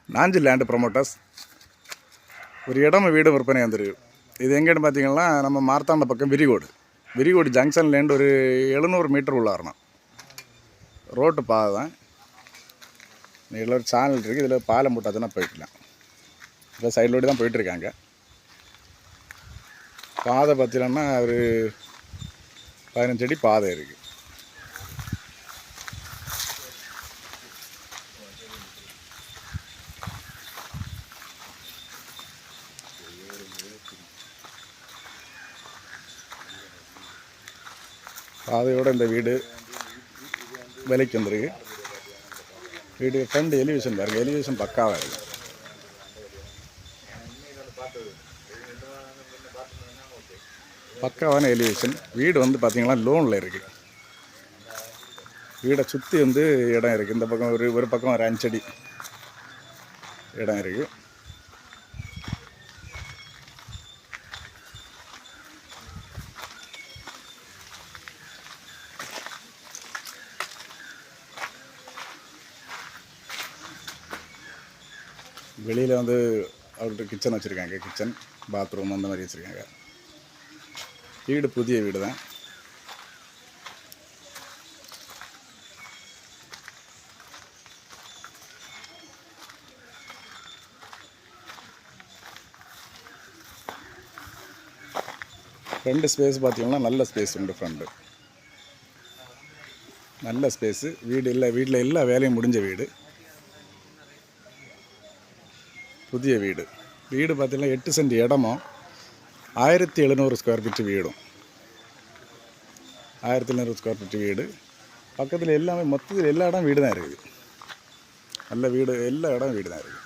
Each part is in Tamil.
நாஞ்சில் லேண்ட் ப்ரொமோட்டர்ஸ் ஒரு இடம் வீடு விற்பனை வந்துருக்கு. இது எங்கேன்னு பார்த்தீங்கன்னா நம்ம மார்த்தாண்ட பக்கம் விரிகோடு ஜங்ஷன்லேருந்து ஒரு 700 மீட்டர் உள்ள வரணும். ரோட்டு பாதை தான். இதில் ஒரு சேனல் இருக்குது. இதில் பாலம் போட்டாச்சுன்னா போய்க்கலாம். இப்போ சைட்லோடு தான் போயிட்டுருக்காங்க. பாதை பார்த்தீங்கன்னா ஒரு 15 அடி பாதை இருக்குது. பாதையோடு இந்த வீடு விலைக்கு வந்துருக்கு. வீடு ஃப்ரண்ட் எலிவேஷன் பாருங்கள். எலிவேஷன் பக்காவாக இருக்குது. பக்காவான எலிவேஷன். வீடு வந்து பார்த்திங்கன்னா லோனில் இருக்குது. வீடை சுற்றி வந்து இடம் இருக்குது. இந்த பக்கம் ஒரு பக்கம் ஒரு 5 அடி இடம் இருக்குது. வெளியில் வந்து அவர்கிட்ட கிச்சன் வச்சுருக்காங்க. கிச்சன் பாத்ரூம் அந்த மாதிரி வச்சுருக்காங்க. வீடு புதிய வீடு தான். ஃப்ரண்ட் ஸ்பேஸ் பார்த்தீங்கன்னா நல்ல ஸ்பேஸ் உண்டு. ஃப்ரண்ட்டு நல்ல ஸ்பேஸு. வீட்டில் எல்லா வேலையும் முடிஞ்ச வீடு. புதிய வீடு. வீடு பார்த்தீங்கன்னா 8 சென்ட் இடமும் 1700 ஸ்கொயர் ஃபீட் வீடும். 1700 ஸ்கொயர் ஃபீட் வீடு. பக்கத்தில் எல்லாமே மொத்தத்தில் எல்லா இடம் வீடு தான் இருக்குது. நல்ல வீடு. எல்லா இடம் வீடு தான் இருக்குது.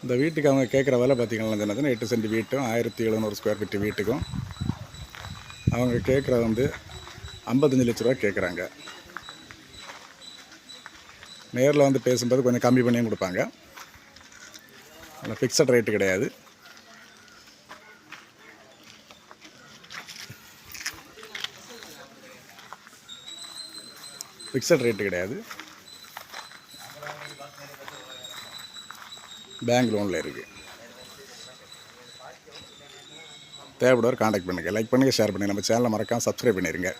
இந்த வீட்டுக்கு அவங்க கேட்குற விலை பார்த்திங்கன்னா 8 சென்ட் வீட்டும் 1700 ஸ்கொயர் ஃபீட் வீட்டுக்கும் அவங்க கேட்குறது வந்து 55 லட்ச ரூபா கேட்குறாங்க. நேரில் வந்து பேசும்போது கொஞ்சம் கம்மி பண்ணியும் கொடுப்பாங்க. ஆனால் ஃபிக்ஸட் ரேட்டு கிடையாது. ஃபிக்ஸட் ரேட்டு கிடையாது. பேங்க் லோனில் இருக்குது. தேவைப்படுவார் காண்டாக்ட் பண்ணுங்கள். லைக் பண்ணுங்கள், ஷேர் பண்ணுங்கள். நம்ம சேனலை மறக்காமல் சப்ஸ்கிரைப் பண்ணிடுங்க.